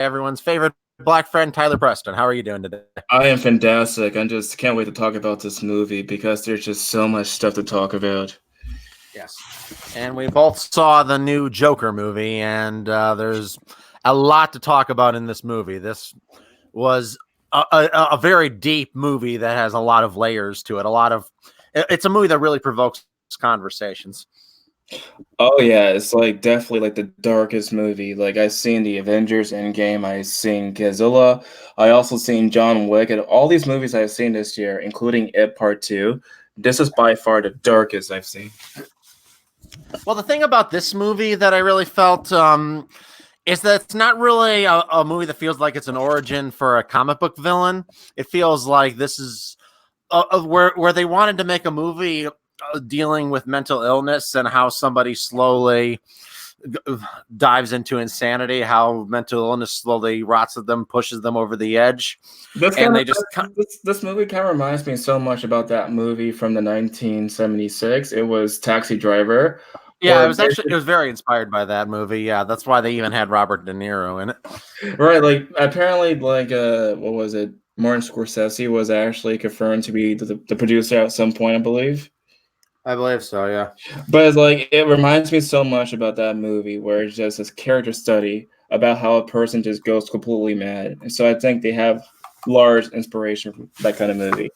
everyone's favorite black friend, Tyler Preston. How are you doing today? I am fantastic. I just can't wait to talk about this movie because there's just so much stuff to talk about. Yes. And we both saw the new Joker movie, and there's a lot to talk about in this movie. This was a very deep movie that has a lot of layers to it. It's a movie that really provokes conversations. Oh yeah, it's like definitely like the darkest movie. Like I've seen the Avengers Endgame, I've seen Godzilla, I also seen John Wick, and all these movies I've seen this year, including It Part 2. This is by far the darkest I've seen. Well, the thing about this movie that I really felt is that it's not really a movie that feels like it's an origin for a comic book villain. It feels like this is where they wanted to make a movie dealing with mental illness and how somebody slowly dives into insanity, how mental illness slowly rots at them, pushes them over the edge. This movie kind of reminds me so much about that movie from the 1976. It was Taxi Driver. Yeah, it was very inspired by that movie. Yeah, that's why they even had Robert De Niro in it. Right, like apparently, like what was it? Martin Scorsese was actually confirmed to be the producer at some point, I believe. I believe so, yeah. But it's like it reminds me so much about that movie where it's just this character study about how a person just goes completely mad. And so I think they have large inspiration from that kind of movie.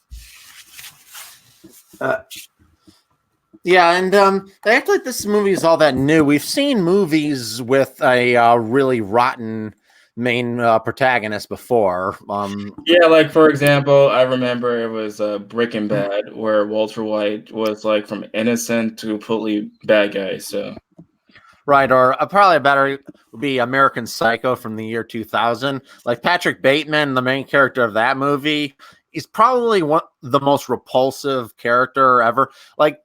Yeah, and they act like this movie is all that new. We've seen movies with a really rotten main protagonist before. Yeah, like for example, I remember it was Breaking Bad, where Walter White was like from innocent to completely bad guy. So, right, or probably better would be American Psycho from the year 2000. Like Patrick Bateman, the main character of that movie, is probably the most repulsive character ever. Like,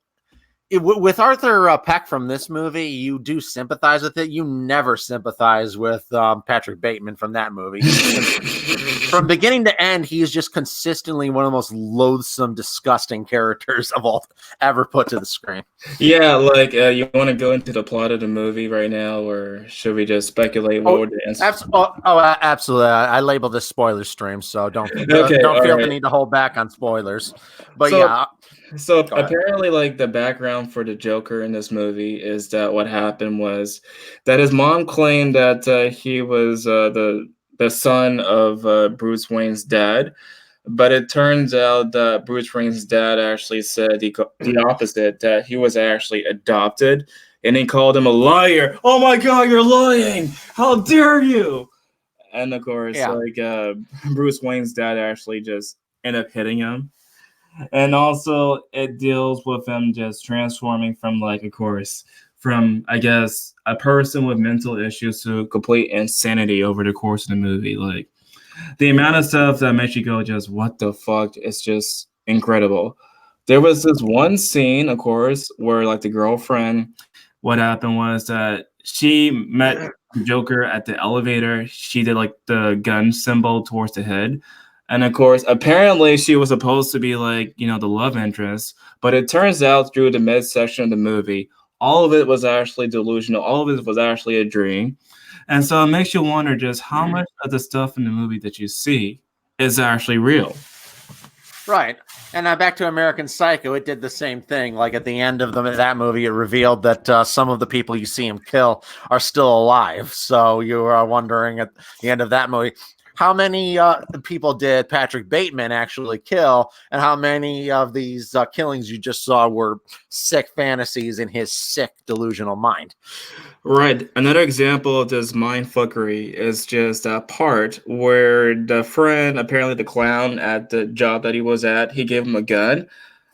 with Arthur Peck from this movie, you do sympathize with it. You never sympathize with Patrick Bateman from that movie. From beginning to end, he is just consistently one of the most loathsome, disgusting characters of all ever put to the screen. Yeah, like you want to go into the plot of the movie right now, or should we just speculate what would the answer? Absolutely. I labeled this spoiler stream, so don't feel the need to hold back on spoilers. But yeah. So apparently, like the background for the Joker in this movie is that what happened was that his mom claimed that he was the son of Bruce Wayne's dad, but it turns out that Bruce Wayne's dad actually said the opposite, that he was actually adopted, and he called him a liar. Oh my God, you're lying! How dare you! And of course, Bruce Wayne's dad actually just ended up hitting him. And also, it deals with him just transforming from, like, of course, from, I guess, a person with mental issues to complete insanity over the course of the movie. Like, the amount of stuff that makes you go just, what the fuck, is just incredible. There was this one scene, of course, where, like, the girlfriend, what happened was that she met Joker at the elevator. She did, like, the gun symbol towards the head. And of course, apparently she was supposed to be like, the love interest. But it turns out through the midsection of the movie, all of it was actually delusional. All of it was actually a dream. And so it makes you wonder just how much of the stuff in the movie that you see is actually real. Right. And back to American Psycho, it did the same thing. Like at the end of that movie, it revealed that some of the people you see him kill are still alive. So you are wondering at the end of that movie, how many people did Patrick Bateman actually kill, and how many of these killings you just saw were sick fantasies in his sick, delusional mind? Right. Another example of this mindfuckery is just a part where the friend, apparently the clown at the job that he was at, he gave him a gun.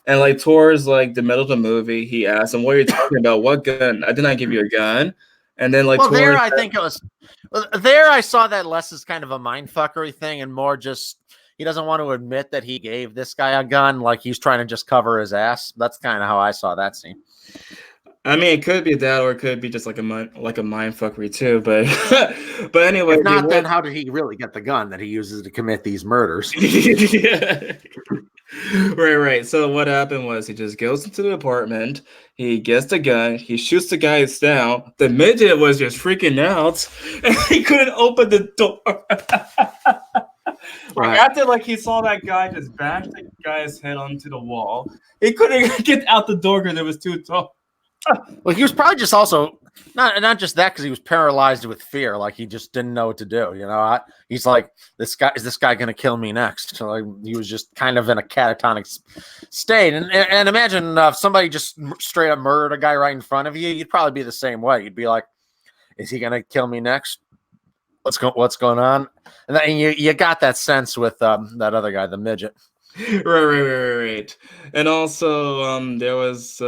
And like towards like the middle of the movie, he asked him, "What are you talking about? What gun? I did not give you a gun." And then like I think it was there. I saw that less as kind of a mindfuckery thing, and more just he doesn't want to admit that he gave this guy a gun, like he's trying to just cover his ass. That's kind of how I saw that scene. I mean, it could be that, or it could be just like a mindfuckery too. But but anyway, if not, then how did he really get the gun that he uses to commit these murders? Yeah. Right. So what happened was he just goes into the apartment, he gets the gun, he shoots the guys down. The midget was just freaking out, and he couldn't open the door. Like Right. after like he saw that guy just bash the guy's head onto the wall, he couldn't get out the door because it was too tall. Well, he was probably just also not just that because he was paralyzed with fear, like he just didn't know what to do. He's like, this guy going to kill me next? So like, he was just kind of in a catatonic state. And imagine if somebody just straight up murdered a guy right in front of you, you'd probably be the same way. You'd be like, is he going to kill me next? What's going on? And then you got that sense with that other guy, the midget. Right. And also, there was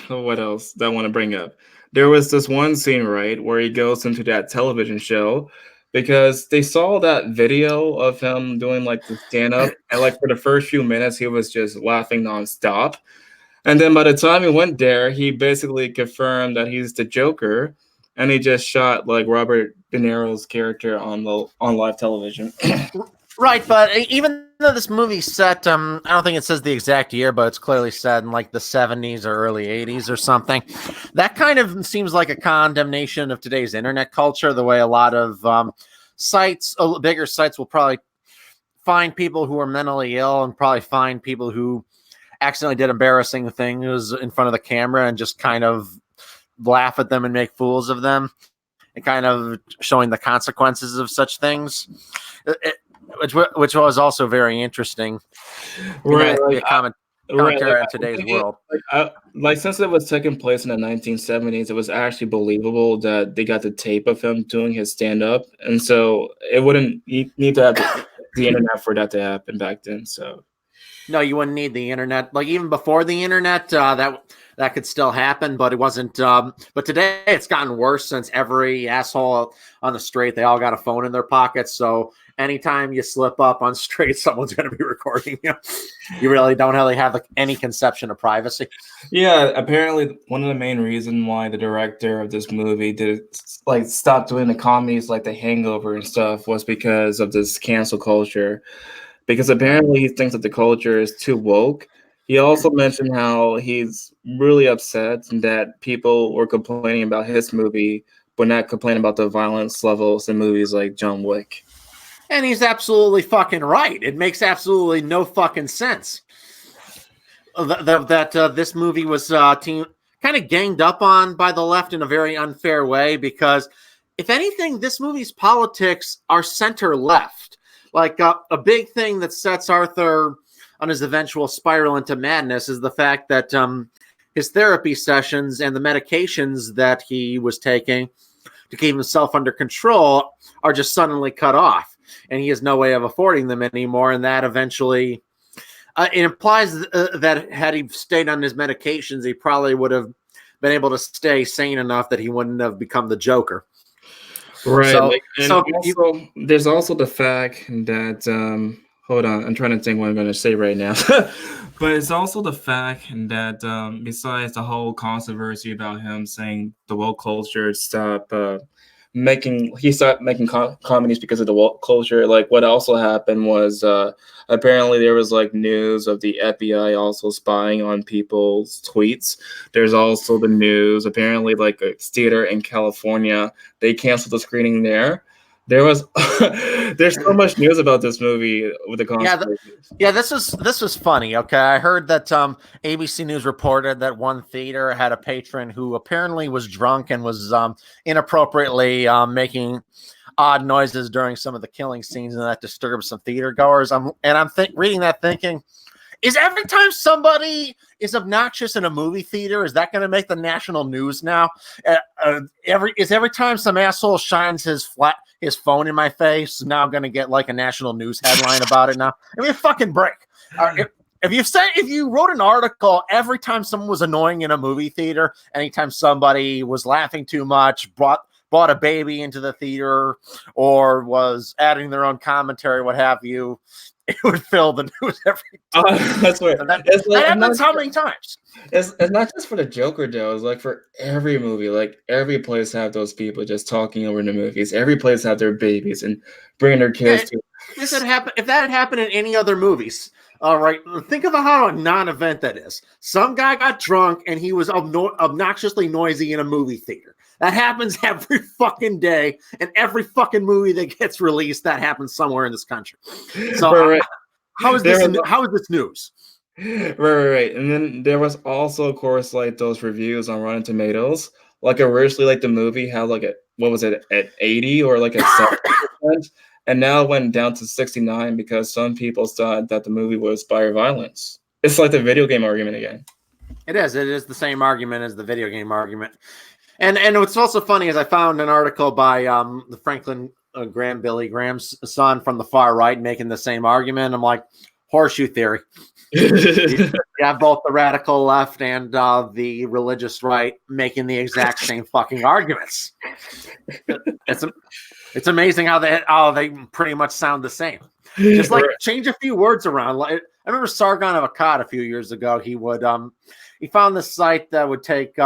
what else that I want to bring up? There was this one scene, right, where he goes into that television show because they saw that video of him doing like the stand up, and like for the first few minutes, he was just laughing nonstop. And then by the time he went there, he basically confirmed that he's the Joker, and he just shot like Robert De Niro's character on live television. Right, but even though this movie's set, I don't think it says the exact year, but it's clearly set in like the 70s or early 80s or something. That kind of seems like a condemnation of today's internet culture, the way a lot of bigger sites will probably find people who are mentally ill and probably find people who accidentally did embarrassing things in front of the camera and just kind of laugh at them and make fools of them, and kind of showing the consequences of such things. Which was also very interesting, Right? commentary in today's world. Like since it was taking place in the 1970s, it was actually believable that they got the tape of him doing his stand up, and so it wouldn't need to have the internet for that to happen back then. So no, you wouldn't need the internet. Like even before the internet, that could still happen, but it wasn't. But today it's gotten worse since every asshole on the street, they all got a phone in their pockets. So anytime you slip up on street, someone's going to be recording you. You really don't really have any conception of privacy. Yeah, apparently one of the main reasons why the director of this movie did like stop doing the comedies like The Hangover and stuff was because of this cancel culture. Because apparently he thinks that the culture is too woke. He also mentioned how he's really upset that people were complaining about his movie, but not complaining about the violence levels in movies like John Wick. And he's absolutely fucking right. It makes absolutely no fucking sense that this movie was kind of ganged up on by the left in a very unfair way, because if anything, this movie's politics are center left. Like a big thing that sets Arthur on his eventual spiral into madness is the fact that his therapy sessions and the medications that he was taking to keep himself under control are just suddenly cut off, and he has no way of affording them anymore. And that eventually it implies that had he stayed on his medications, he probably would have been able to stay sane enough that he wouldn't have become the Joker. Right. There's also the fact that hold on, I'm trying to think what I'm going to say right now. But it's also the fact that besides the whole controversy about him saying the woke culture stopped making comedies because of the woke culture. Like what also happened was apparently there was like news of the FBI also spying on people's tweets. There's also the news apparently like a theater in California, they canceled the screening there. There's so much news about this movie with the controversy. This was funny. Okay, I heard that ABC News reported that one theater had a patron who apparently was drunk and was inappropriately making odd noises during some of the killing scenes, and that disturbed some theater goers. I'm reading that thinking, is every time somebody is obnoxious in a movie theater, is that going to make the national news now? Every time some asshole shines his phone in my face, now I'm going to get like a national news headline about it now? I mean, fucking break. If you wrote an article every time someone was annoying in a movie theater, anytime somebody was laughing too much, brought a baby into the theater, or was adding their own commentary, what have you, it would fill the news every time. That's weird. That happens how many times? It's not just for the Joker, though. It's like for every movie. Like every place have those people just talking over the movies. Every place have their babies and bringing their kids to. If that had happened in any other movies, all right, think of how a non-event that is. Some guy got drunk and he was obnoxiously noisy in a movie theater. That happens every fucking day, and every fucking movie that gets released, that happens somewhere in this country. So right. How is this news? Right. And then there was also, of course, like those reviews on Rotten Tomatoes. Like originally, like the movie had like what was it, at 80 or like a 70%, and now it went down to 69 because some people thought that the movie was inspired violence. It's like the video game argument again. It is. It is the same argument as the video game argument. And what's also funny is I found an article by the Franklin Graham, Billy Graham's son from the far right, making the same argument. I'm like, horseshoe theory. You have both the radical left and the religious right making the exact same fucking arguments. It's amazing how they pretty much sound the same. Just like change a few words around. Like, I remember Sargon of Akkad a few years ago. He found this site that would take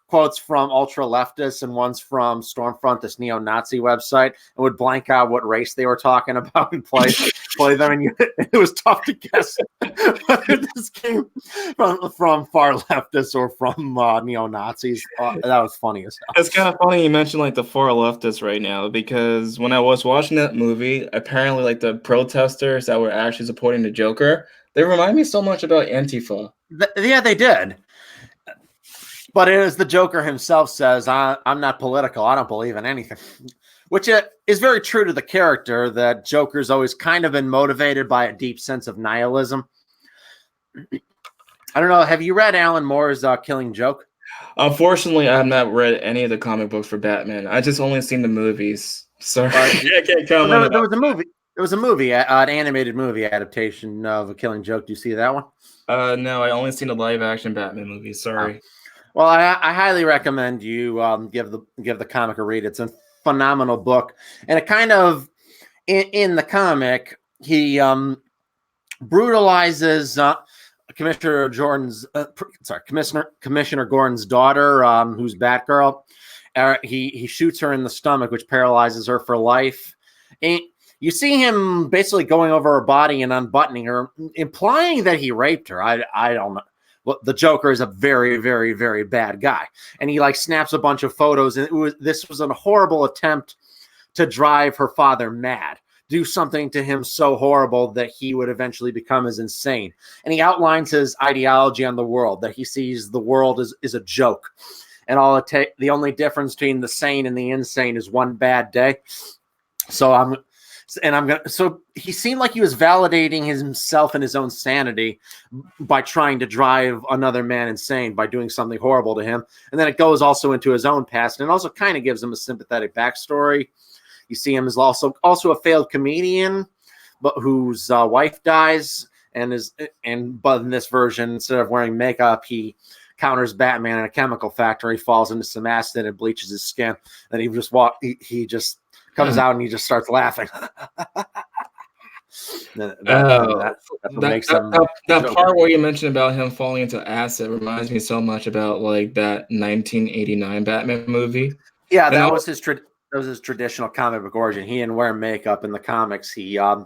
quotes from ultra leftists and ones from Stormfront, this neo-Nazi website, and would blank out what race they were talking about and play them. And it was tough to guess whether this came from far leftists or from neo-Nazis. That was funny as hell. It's kind of funny you mentioned like the far leftists right now, because when I was watching that movie, apparently like the protesters that were actually supporting the Joker, they remind me so much about Antifa. Yeah, they did. But as the Joker himself says, I'm not political. I don't believe in anything. Which is very true to the character, that Joker's always kind of been motivated by a deep sense of nihilism. I don't know. Have you read Alan Moore's Killing Joke? Unfortunately, I have not read any of the comic books for Batman. I just only seen the movies. Sorry. I can't comment. There was a movie. There was a movie, an animated movie adaptation of A Killing Joke. Do you see that one? No, I only seen the live action Batman movie. Sorry. Well, I highly recommend you give the comic a read. It's a phenomenal book, and it kind of in the comic he brutalizes Commissioner Gordon's daughter, who's Batgirl. He shoots her in the stomach, which paralyzes her for life. And you see him basically going over her body and unbuttoning her, implying that he raped her. I don't know. Well, the Joker is a very, very, very bad guy. And he like snaps a bunch of photos. And this was a horrible attempt to drive her father mad, do something to him so horrible that he would eventually become as insane. And he outlines his ideology on the world, that he sees the world is a joke. And the only difference between the sane and the insane is one bad day. So he seemed like he was validating himself and his own sanity by trying to drive another man insane by doing something horrible to him. And then it goes also into his own past, and it also kind of gives him a sympathetic backstory. You see him as also a failed comedian, but whose wife dies, but in this version, instead of wearing makeup, he counters Batman in a chemical factory, falls into some acid and bleaches his skin. And he just comes out and he just starts laughing. That part where you mentioned about him falling into acid reminds me so much about like that 1989 Batman movie. Yeah, that was his traditional comic book origin. He didn't wear makeup in the comics. He was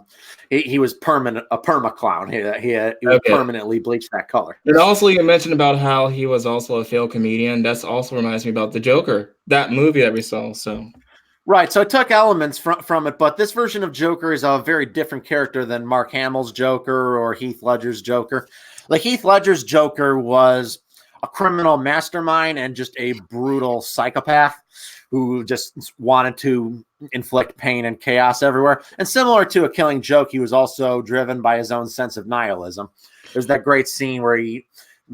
a perma clown. He would permanently bleach that color. And also you mentioned about how he was also a failed comedian. That's also reminds me about the Joker, that movie that we saw. So right, so it took elements from it, but this version of Joker is a very different character than Mark Hamill's Joker or Heath Ledger's Joker. Like Heath Ledger's Joker was a criminal mastermind and just a brutal psychopath who just wanted to inflict pain and chaos everywhere. And similar to A Killing Joke, he was also driven by his own sense of nihilism. There's that great scene where he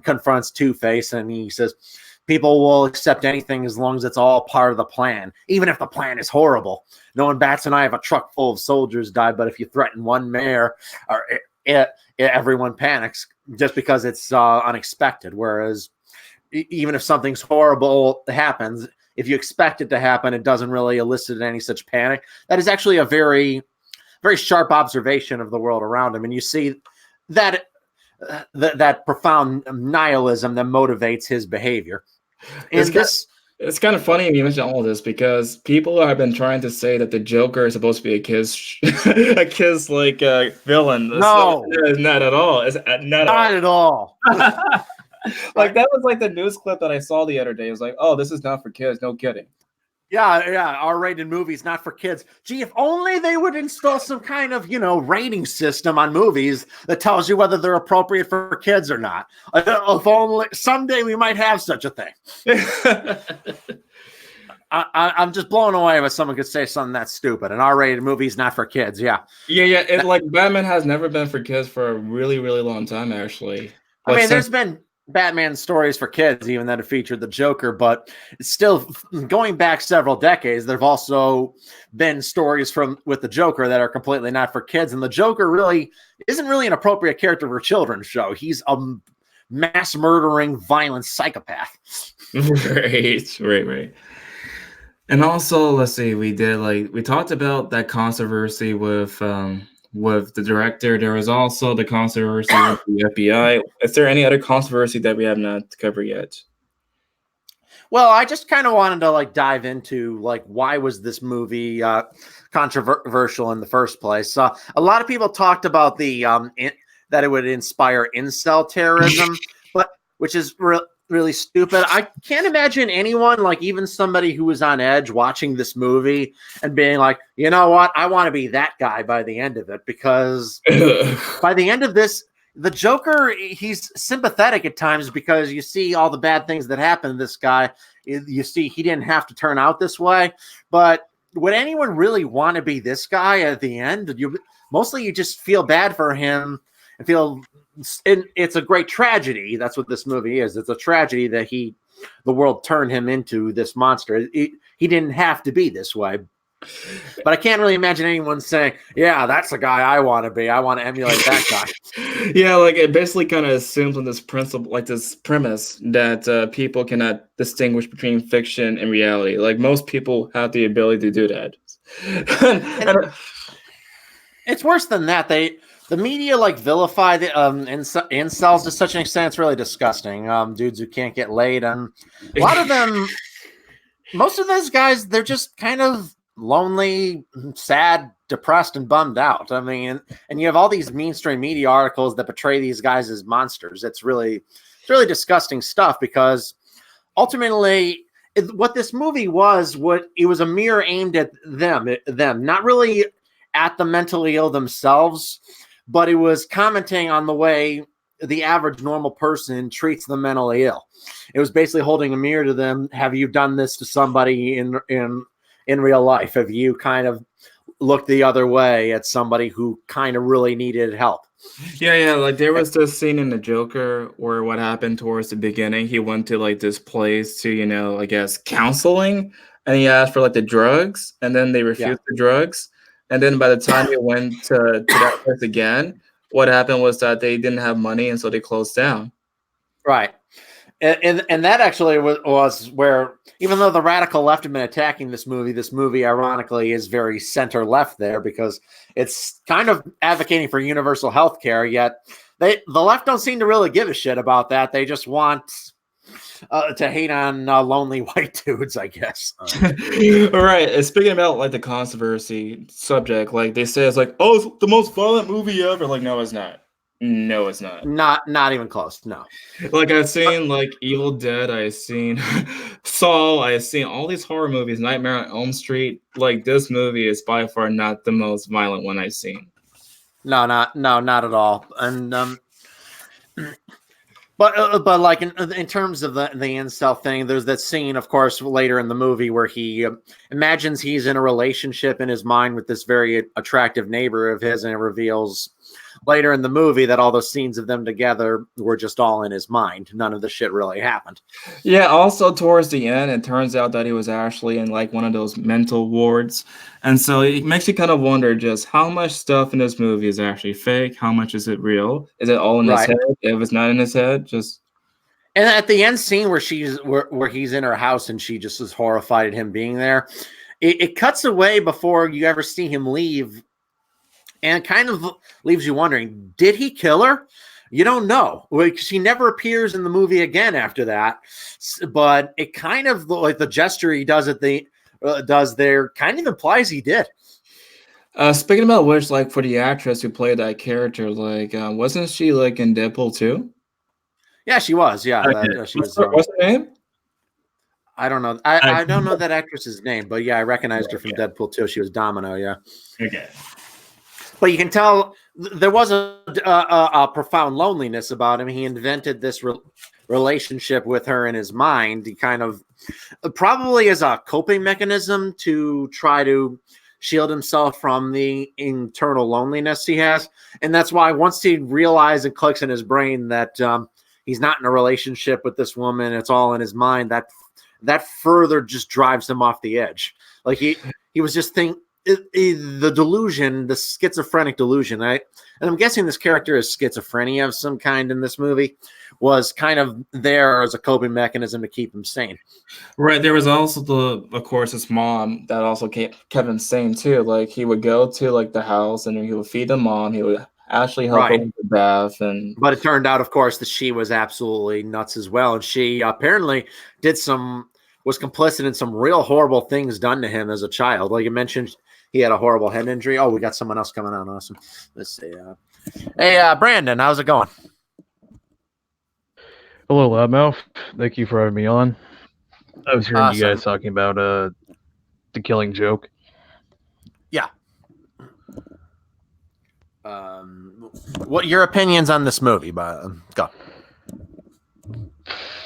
confronts Two-Face and he says, people will accept anything as long as it's all part of the plan, even if the plan is horrible. Knowing Bats and I have a truck full of soldiers died, but if you threaten one mayor, everyone panics just because it's unexpected. Whereas even if something's horrible happens, if you expect it to happen, it doesn't really elicit any such panic. That is actually a very, very sharp observation of the world around him. And you see that that profound nihilism that motivates his behavior. It's It's kind of funny you mention all of this because people have been trying to say that the Joker is supposed to be a kiss, a kiss like villain. No, It's not at all. It's not at not at all. all. Like that was like the news clip that I saw the other day. It was like, oh, this is not for kids. No kidding. Yeah, R-rated movies, not for kids. Gee, if only they would install some kind of, rating system on movies that tells you whether they're appropriate for kids or not. If only someday we might have such a thing. I'm just blown away if someone could say something that's stupid. An R-rated movie is not for kids. Yeah. Yeah. Like Batman has never been for kids for a really, really long time, actually. I mean, there's been Batman stories for kids, even that have featured the Joker, but it's still going back several decades. There've also been stories with the Joker that are completely not for kids, and the Joker really isn't really an appropriate character for a children's show. He's a mass murdering, violent psychopath. Right. And also, let's see, we talked about that controversy with the director. There was also the controversy with the FBI. Is there any other controversy that we have not covered yet? Well, I just kind of wanted to dive into why was this movie controversial in the first place. A lot of people talked about that it would inspire incel terrorism, but which is really stupid. I can't imagine anyone, even somebody who was on edge watching this movie and being like, you know what, I want to be that guy by the end of it, because by the end of this, the Joker, he's sympathetic at times because you see all the bad things that happen to this guy. You see he didn't have to turn out this way, but would anyone really want to be this guy at the end? You just feel bad for him and feel. And it's a great tragedy. That's what this movie is. It's a tragedy that the world turned him into this monster. He didn't have to be this way. But I can't really imagine anyone saying, yeah, that's the guy I want to be. I want to emulate that guy. Yeah, it basically kind of assumes on this principle, this premise that people cannot distinguish between fiction and reality. Most people have the ability to do that. It's worse than that. The media vilify the incels to such an extent. It's really disgusting. Dudes who can't get laid, and a lot of them, most of those guys, they're just kind of lonely, sad, depressed, and bummed out. I mean, and you have all these mainstream media articles that portray these guys as monsters. It's really disgusting stuff, because ultimately, what this movie was, it was a mirror aimed at them, not really at the mentally ill themselves, but it was commenting on the way the average normal person treats the mentally ill. It was basically holding a mirror to them. Have you done this to somebody in real life? Have you kind of looked the other way at somebody who kind of really needed help? Yeah. There was this scene in the Joker where what happened towards the beginning, he went to this place to, I guess counseling, and he asked for the drugs, and then they refused the drugs. And then by the time he went to that place again, what happened was that they didn't have money, and so they closed down. Right. And that actually was where, even though the radical left have been attacking this movie ironically is very center left there, because it's kind of advocating for universal health care, yet the left don't seem to really give a shit about that. They just want to hate on lonely white dudes, I guess. All right. Speaking about the controversy subject, they say it's oh, it's the most violent movie ever. No, it's not. No, it's not. Not even close. No. I've seen Evil Dead. I've seen Saw. I've seen all these horror movies. Nightmare on Elm Street. This movie is by far not the most violent one I've seen. No, not at all. And But in terms of the incel thing, there's that scene, of course, later in the movie where he imagines he's in a relationship in his mind with this very attractive neighbor of his, and it reveals later in the movie that all those scenes of them together were just all in his mind. None of the shit really happened. Yeah, also towards the end, it turns out that he was actually in one of those mental wards. And so it makes you kind of wonder just how much stuff in this movie is actually fake. How much is it real? Is it all in his head? If it's not in his head, just... And at the end scene where he's in her house and she just is horrified at him being there, it cuts away before you ever see him leave, and kind of leaves you wondering, did he kill her? You don't know. Like, she never appears in the movie again after that. But it kind of like the gesture he does does there kind of implies he did. Speaking about which, like for the actress who played that character, like wasn't she like in Deadpool too? Yeah, she was. Yeah, Okay. she was. What's her name? I don't know. I don't know that actress's name, but yeah, I recognized her from Deadpool 2. She was Domino. Yeah. Okay. But you can tell there was a profound loneliness about him. He invented this relationship with her in his mind. He kind of probably as a coping mechanism to try to shield himself from the internal loneliness he has. And that's why once he realizes and clicks in his brain that he's not in a relationship with this woman, it's all in his mind, that further just drives him off the edge. Like he was just thinking, the delusion, the schizophrenic delusion, and I'm guessing this character is schizophrenia of some kind in this movie, was kind of there as a coping mechanism to keep him sane. Right. There was also of course, his mom that also kept him sane too. Like he would go to like the house and he would feed the mom. He would actually help her with the bath, but it turned out, of course, that she was absolutely nuts as well, and she apparently was complicit in some real horrible things done to him as a child. Like you mentioned, he had a horrible head injury. Oh, we got someone else coming on. Awesome. Let's see. Hey, Brandon, how's it going? Hello, Loudmouth. Thank you for having me on. I was hearing you guys talking about The Killing Joke. Yeah. What your opinions on this movie? Go.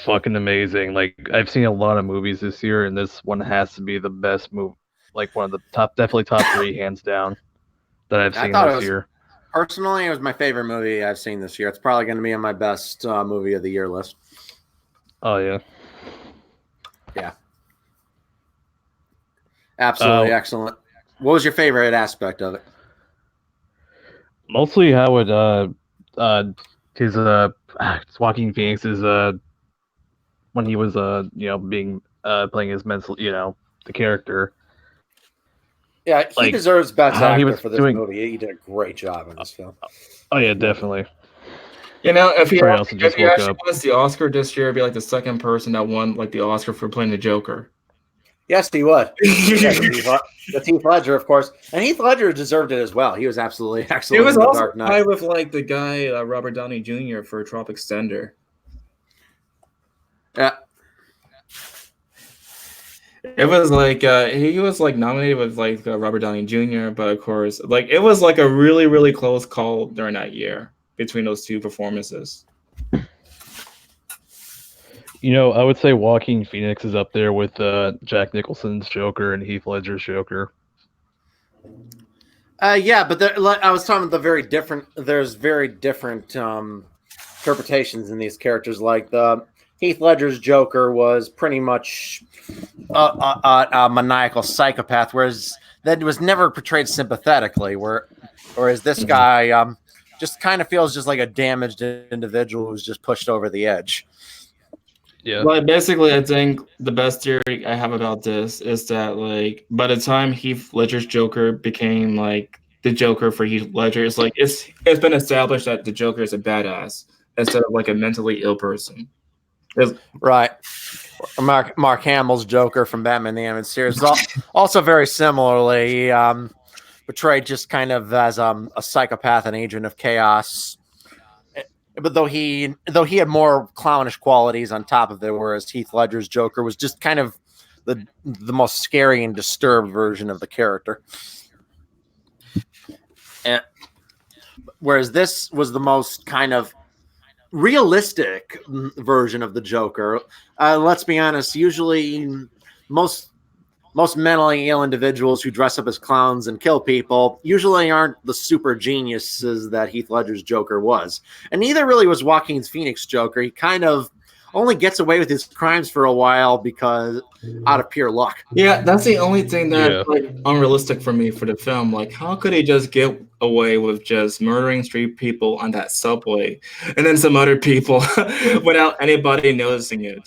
Fucking amazing. Like, I've seen a lot of movies this year, and this one has to be the best movie. Like, one of the definitely top 3, hands down, that I've seen this year. Personally, it was my favorite movie I've seen this year. It's probably going to be on my best movie of the year list. Oh, yeah. Yeah. Absolutely excellent. What was your favorite aspect of it? Mostly how his Joaquin Phoenix's when he was being playing his mental, the character. Yeah, he deserves best actor for this movie. He did a great job in this film. Oh yeah, definitely. You know, if he actually won the Oscar this year, it'd be like the second person that won like the Oscar for playing the Joker. Yes, he would. The Heath Ledger, of course, and Heath Ledger deserved it as well. He was absolutely excellent. He was also Dark Knight with like the guy Robert Downey Jr. for Tropic Thunder. Yeah. It was like he was like nominated with like Robert Downey Jr., but of course, like it was like a really, really close call during that year between those two performances. I would say Joaquin Phoenix is up there with Jack Nicholson's Joker and Heath Ledger's Joker. Yeah, but I was talking about there's very different interpretations in these characters. Like Heath Ledger's Joker was pretty much a maniacal psychopath, whereas that was never portrayed sympathetically. Whereas this guy just kind of feels just like a damaged individual who's just pushed over the edge. Yeah. Well, basically, I think the best theory I have about this is that, like, by the time Heath Ledger's Joker became like the Joker for Heath Ledger, it's like it's been established that the Joker is a badass instead of like a mentally ill person. Right. Mark Hamill's Joker from Batman the Animated Series also very similarly portrayed just kind of as a psychopath, an agent of chaos. But though he had more clownish qualities on top of it, whereas Heath Ledger's Joker was just kind of the most scary and disturbed version of the character. And whereas this was the most kind of realistic version of the Joker. Let's be honest, usually most mentally ill individuals who dress up as clowns and kill people usually aren't the super geniuses that Heath Ledger's Joker was. And neither really was Joaquin Phoenix's Joker. He kind of only gets away with his crimes for a while because out of pure luck. Yeah, that's the only thing that's like unrealistic for me for the film. Like, how could he just get away with just murdering 3 people on that subway and then some other people without anybody noticing it?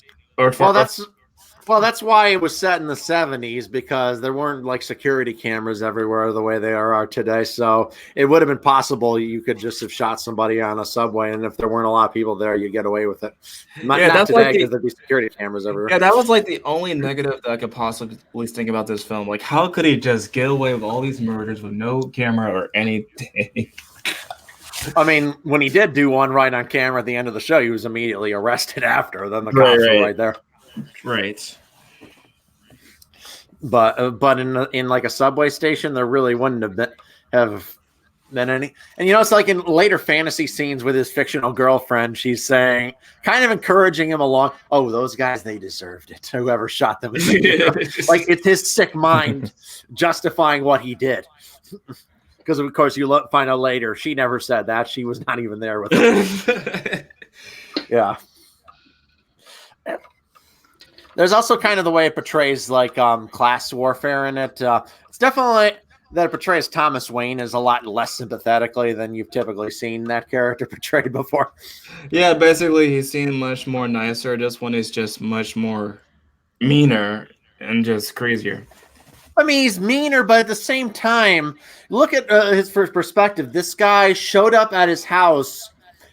Well, that's why it was set in the 70s, because there weren't like security cameras everywhere the way they are today. So it would have been possible you could just have shot somebody on a subway, and if there weren't a lot of people there, you get away with it. Not today, because there'd be security cameras everywhere. Yeah, that was like the only negative that I could possibly think about this film. Like, how could he just get away with all these murders with no camera or anything? I mean, when he did do one right on camera at the end of the show, he was immediately arrested after. Then the cops were right there. Right. But in like a subway station, there really wouldn't have been any. And it's like in later fantasy scenes with his fictional girlfriend, she's saying, kind of encouraging him along. Oh, those guys, they deserved it. Whoever shot them, like it's his sick mind justifying what he did. Because of course you find out later she never said that. She was not even there with him. Yeah. There's also kind of the way it portrays like class warfare in it. It's definitely that it portrays Thomas Wayne as a lot less sympathetically than you've typically seen that character portrayed before. Yeah, basically he seemed much more nicer. This one is just much more meaner and just crazier. I mean, he's meaner, but at the same time, look at his first perspective. This guy showed up at his house,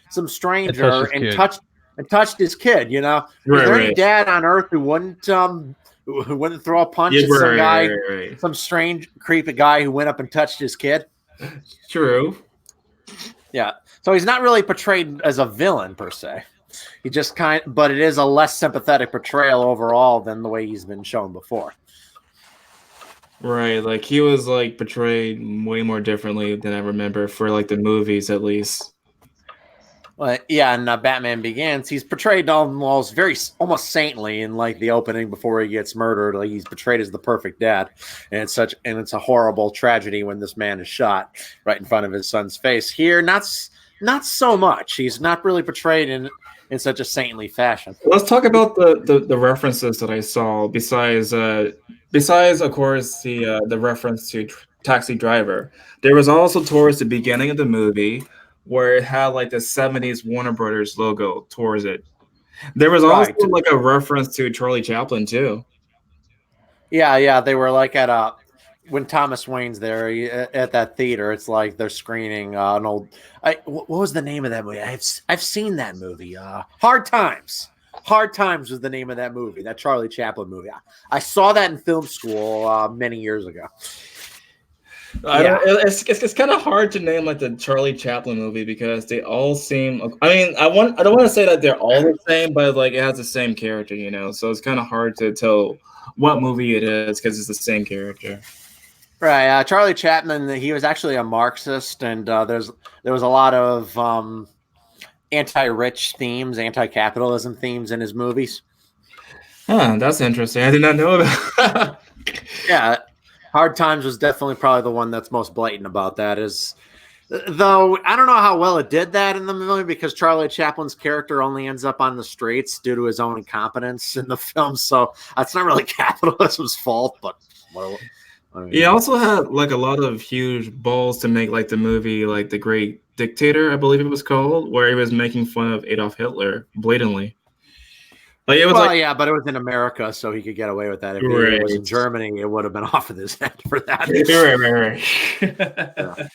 some stranger, and touched his kid. Is there any dad on earth who wouldn't throw a punch at some guy, some strange, creepy guy who went up and touched his kid? True. Yeah. So he's not really portrayed as a villain per se. He just but it is a less sympathetic portrayal overall than the way he's been shown before. Right, like he was like portrayed way more differently than I remember for like the movies at least. Well, yeah, and Batman Begins, he's portrayed almost saintly in like the opening before he gets murdered. Like he's portrayed as the perfect dad, and it's a horrible tragedy when this man is shot right in front of his son's face. Here, not so much. He's not really portrayed in such a saintly fashion. Let's talk about the references that I saw. Besides, of course, the reference to Taxi Driver, there was also towards the beginning of the movie where it had like the 70s Warner Brothers logo towards it. There was also like a reference to Charlie Chaplin too. Yeah, they were like at when Thomas Wayne's there at that theater. It's like they're screening an old. What was the name of that movie? I've seen that movie. Hard Times. Hard Times was the name of that movie. That Charlie Chaplin movie. I saw that in film school many years ago. It's kind of hard to name like the Charlie Chaplin movie because they all seem. I mean, I don't want to say that they're all the same, but like it has the same character, So it's kind of hard to tell what movie it is because it's the same character. Right, Charlie Chaplin. He was actually a Marxist, and there was a lot of anti-rich themes, anti-capitalism themes in his movies. Huh, that's interesting. I did not know about. Yeah. Hard Times was definitely probably the one that's most blatant about that. Though I don't know how well it did that in the movie because Charlie Chaplin's character only ends up on the streets due to his own incompetence in the film. So that's not really capitalism's fault. But he also had like a lot of huge balls to make like the movie like The Great Dictator, I believe it was called, where he was making fun of Adolf Hitler blatantly. Like it was yeah, but it was in America, so he could get away with that. If it was in Germany, it would have been off of his head for that. Right.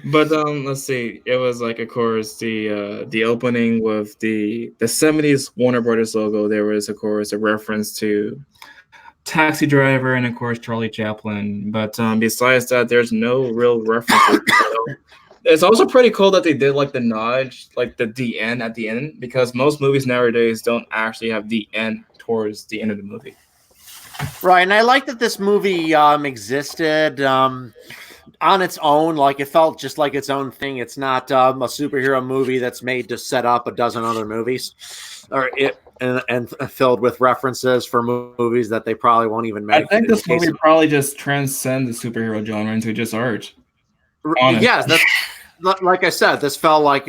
But let's see. It was like, of course, the opening with the 70s Warner Brothers logo. There was, of course, a reference to Taxi Driver and, of course, Charlie Chaplin. But besides that, there's no real references. It's also pretty cool that they did like the nod, like the end at the end, because most movies nowadays don't actually have the end towards the end of the movie. Right, and I like that this movie existed on its own. Like it felt just like its own thing. It's not a superhero movie that's made to set up a dozen other movies, and filled with references for movies that they probably won't even make. I think this movie probably just transcends the superhero genre into just art. Honestly. Yes, that's like I said. This felt like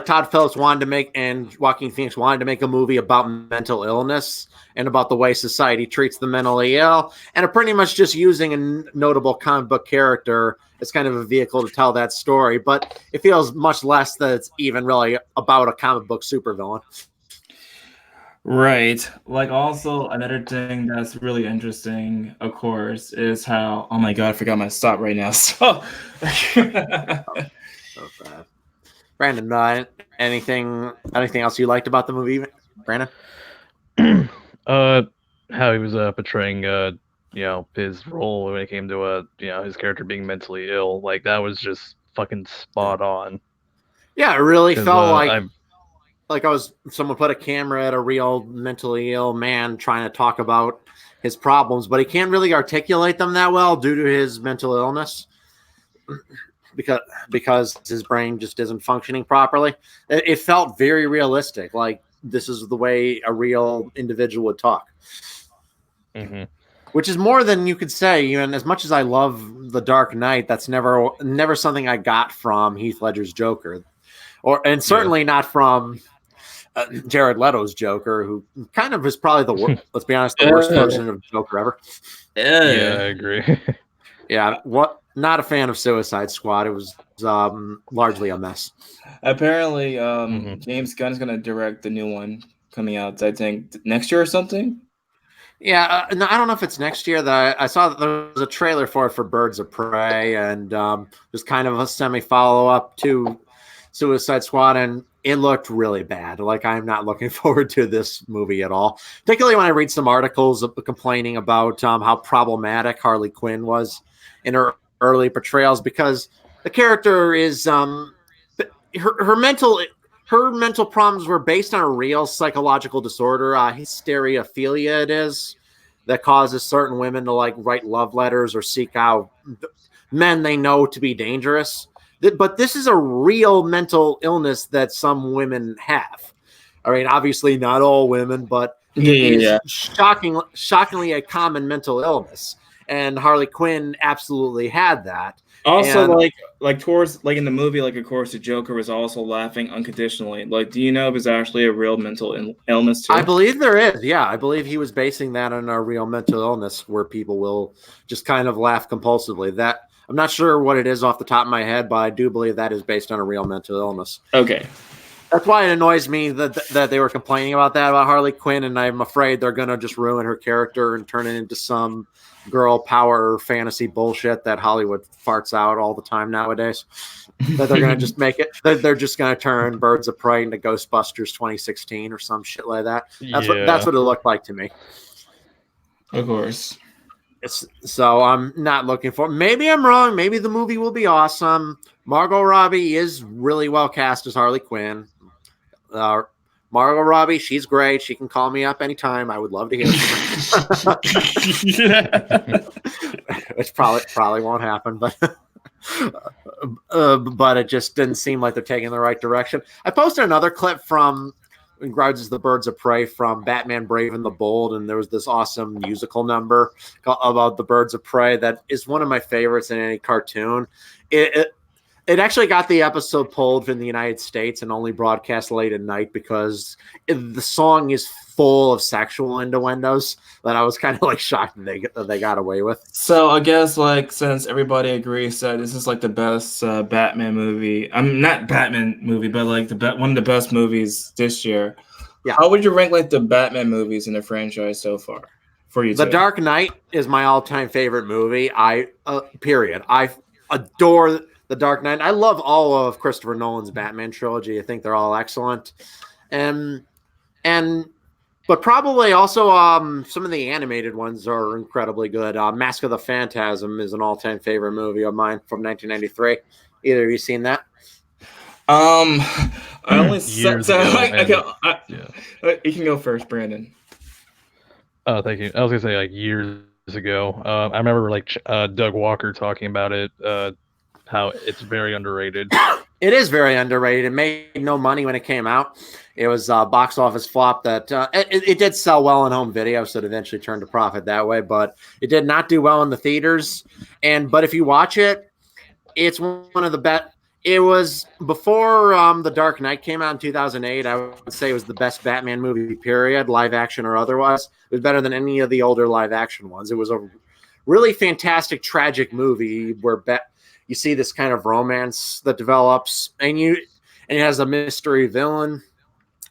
Todd Phillips wanted to make, and Joaquin Phoenix wanted to make a movie about mental illness and about the way society treats the mentally ill, and are pretty much just using a notable comic book character as kind of a vehicle to tell that story. But it feels much less that it's even really about a comic book supervillain. Right. Like also another thing that's really interesting, of course, is how oh my god, I forgot my stop right now. So So bad. Brandon, anything else you liked about the movie, Brandon? How he was portraying you know, his role when it came to you know, his character being mentally ill. Like that was just fucking spot on. Yeah, it really Because felt I'm like I was someone put a camera at a real mentally ill man trying to talk about his problems, but he can't really articulate them that well due to his mental illness because his brain just isn't functioning properly. It felt very realistic, like this is the way a real individual would talk. mm-hmm. Which is more than you could say. And as much as I love The Dark Knight, that's never something I got from Heath Ledger's Joker, and certainly not from Jared Leto's Joker, who kind of is probably the worst. Let's be honest, the worst version of Joker ever. Yeah, I agree. Yeah, not a fan of Suicide Squad. It was largely a mess. apparently, James Gunn is gonna direct the new one coming out, I think, next year or something. Yeah, no, I don't know if it's next year. That I saw that there was a trailer for it for Birds of Prey, and just kind of a semi follow up to Suicide Squad, and it looked really bad. Like I'm not looking forward to this movie at all. Particularly when I read some articles complaining about how problematic Harley Quinn was in her early portrayals, because the character is her mental problems were based on a real psychological disorder, hysteria it is, that causes certain women to like write love letters or seek out men they know to be dangerous. But this is a real mental illness that some women have. I mean, obviously not all women, but it is shockingly a common mental illness. And Harley Quinn absolutely had that. Also, and, like towards like in the movie, like of course the Joker was also laughing unconditionally. Like, do you know if it's actually a real mental illness too? I believe there is. Yeah, I believe he was basing that on a real mental illness where people will just kind of laugh compulsively. That I'm not sure what it is off the top of my head, but I do believe that is based on a real mental illness. Okay. That's why it annoys me that they were complaining about that about Harley Quinn, and I'm afraid they're going to just ruin her character and turn it into some girl power fantasy bullshit that Hollywood farts out all the time nowadays. That they're going to just make it. They're just going to turn Birds of Prey into Ghostbusters 2016 or some shit like that. That's what it looked like to me. Of course. So I'm not looking for. Maybe I'm wrong. Maybe the movie will be awesome. Margot Robbie is really well cast as Harley Quinn. Margot Robbie, she's great. She can call me up anytime. I would love to hear from her. Which probably won't happen, but it just didn't seem like they're taking the right direction. I posted another clip from in regards to the Birds of Prey from Batman Brave and the Bold, and there was this awesome musical number about the Birds of Prey that is one of my favorites in any cartoon. It actually got the episode pulled in the United States and only broadcast late at night because the song is full of sexual innuendos that I was kind of like shocked that they got away with. So I guess like since everybody agrees that this is like the best Batman movie, I'm not Batman movie, but like one of the best movies this year. Yeah. How would you rank like the Batman movies in the franchise so far for you? The Dark Knight is my all-time favorite movie. Period. I adore The Dark Knight. I love all of Christopher Nolan's Batman trilogy. I think they're all excellent. But probably also some of the animated ones are incredibly good. Mask of the Phantasm is an all-time favorite movie of mine from 1993. Either of you seen that? I only years ago. You can go first, Brandon. Oh, thank you. I was gonna say like years ago. I remember like Doug Walker talking about it. How it's very underrated. It is very underrated. It made no money when it came out. It was a box office flop that it did sell well in home video, so it eventually turned a profit that way, but it did not do well in the theaters. But if you watch it, it's one of the best. It was before The Dark Knight came out in 2008. I would say it was the best Batman movie, period, live action or otherwise. It was better than any of the older live action ones. It was a really fantastic, tragic movie where you see this kind of romance that develops, and it has a mystery villain,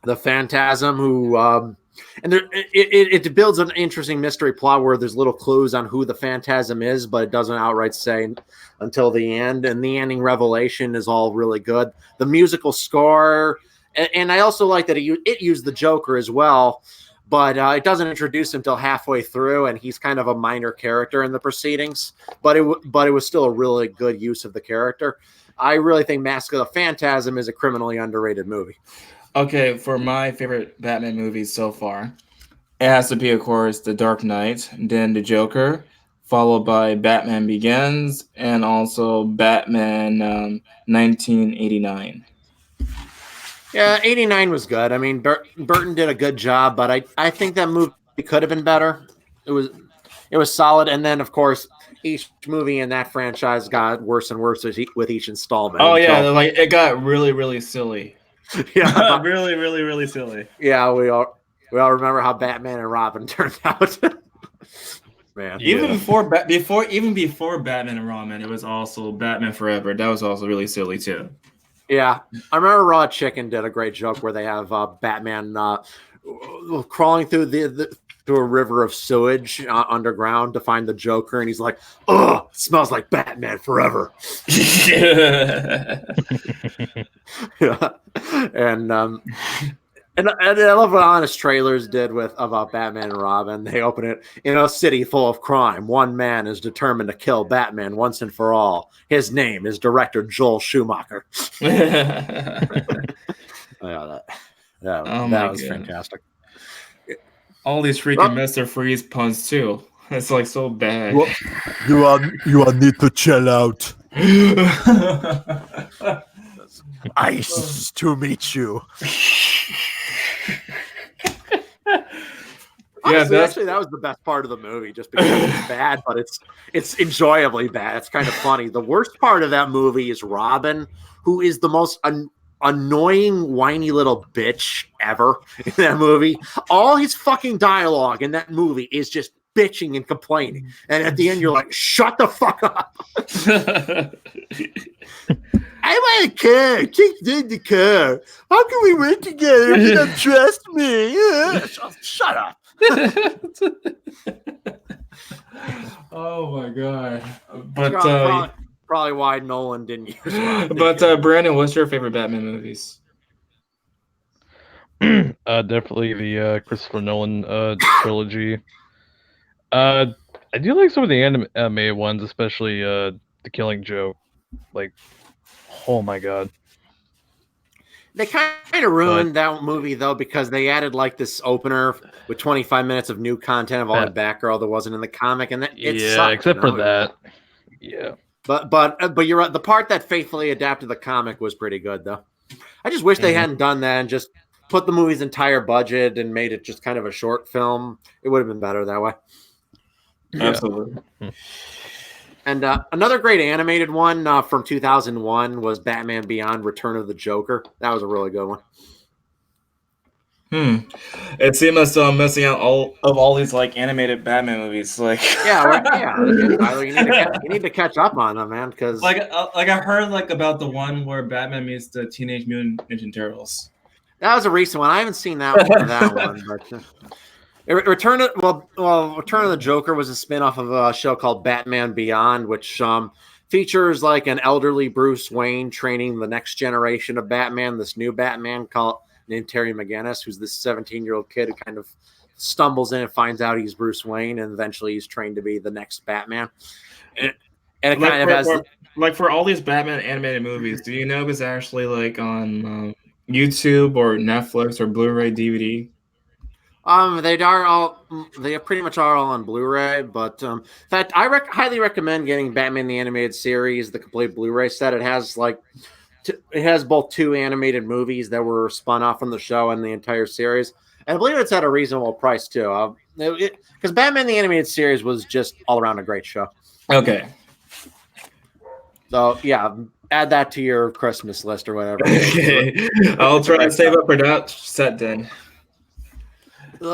the Phantasm, who And it builds an interesting mystery plot where there's little clues on who the Phantasm is, but it doesn't outright say until the end. And the ending revelation is all really good. The musical score, and I also like that it used the Joker as well, but it doesn't introduce him till halfway through, and he's kind of a minor character in the proceedings. But it was still a really good use of the character. I really think Mask of the Phantasm is a criminally underrated movie. Okay, for my favorite Batman movies so far, it has to be, of course, The Dark Knight, then The Joker, followed by Batman Begins, and also Batman 1989. Yeah, 89 was good. I mean, Burton did a good job, but I think that movie could have been better. It was solid, and then of course each movie in that franchise got worse and worse with each installment. Oh yeah, like it got really, really silly. Yeah, really, really, really silly. Yeah, we all remember how Batman and Robin turned out. Man, even before Batman and Robin, it was also Batman Forever. That was also really silly too. Yeah, I remember Raw Chicken did a great joke where they have Batman crawling through through a river of sewage underground to find the Joker, and he's like, "Oh, it smells like Batman Forever." Yeah, and I love what Honest Trailers did about Batman and Robin. They open it in a city full of crime. One man is determined to kill Batman once and for all. His name is director Joel Schumacher. Yeah, that was fantastic. All these freaking Mr. Freeze puns too. It's like so bad. Well, you need to chill out. Nice to meet you. Honestly, actually, that was the best part of the movie, just because it's bad, but it's enjoyably bad. It's kind of funny. The worst part of that movie is Robin, who is the most annoying, whiny little bitch ever in that movie. All his fucking dialogue in that movie is just bitching and complaining, and at the end, you're like, "Shut the fuck up." I want a car. Take the car. How can we work together if you don't trust me? Shut up. Oh my god! But probably why Nolan didn't use it. But Brandon, what's your favorite Batman movies? Definitely the Christopher Nolan trilogy. I do like some of the animated ones, especially The Killing Joke. Like, oh my god. They kind of ruined that movie, though, because they added like this opener with 25 minutes of new content of all the Batgirl that wasn't in the comic, and it sucked, except for that. Yeah. But you're right. The part that faithfully adapted the comic was pretty good, though. I just wish they hadn't done that and just put the movie's entire budget and made it just kind of a short film. It would have been better that way. Absolutely. And another great animated one from 2001 was Batman Beyond: Return of the Joker. That was a really good one. It seems I'm missing out all these like animated Batman movies. Like, you need to catch up on them, man. Because like I heard like about the one where Batman meets the Teenage Mutant Ninja Turtles. That was a recent one. I haven't seen that one. But Return of the Joker was a spinoff of a show called Batman Beyond, which features like an elderly Bruce Wayne training the next generation of Batman. This new Batman named Terry McGinnis, who's this 17-year-old kid who kind of stumbles in and finds out he's Bruce Wayne, and eventually he's trained to be the next Batman. And it kind of has like for all these Batman animated movies. Do you know if it's actually like on YouTube or Netflix or Blu-ray DVD? They pretty much are all on Blu-ray, but in fact, I highly recommend getting Batman the Animated Series, the complete Blu-ray set. It has it has both two animated movies that were spun off from the show and the entire series, and I believe it's at a reasonable price too. Because Batman the Animated Series was just all around a great show. Okay. So yeah, add that to your Christmas list or whatever. Okay. I'll try to save up for that set then.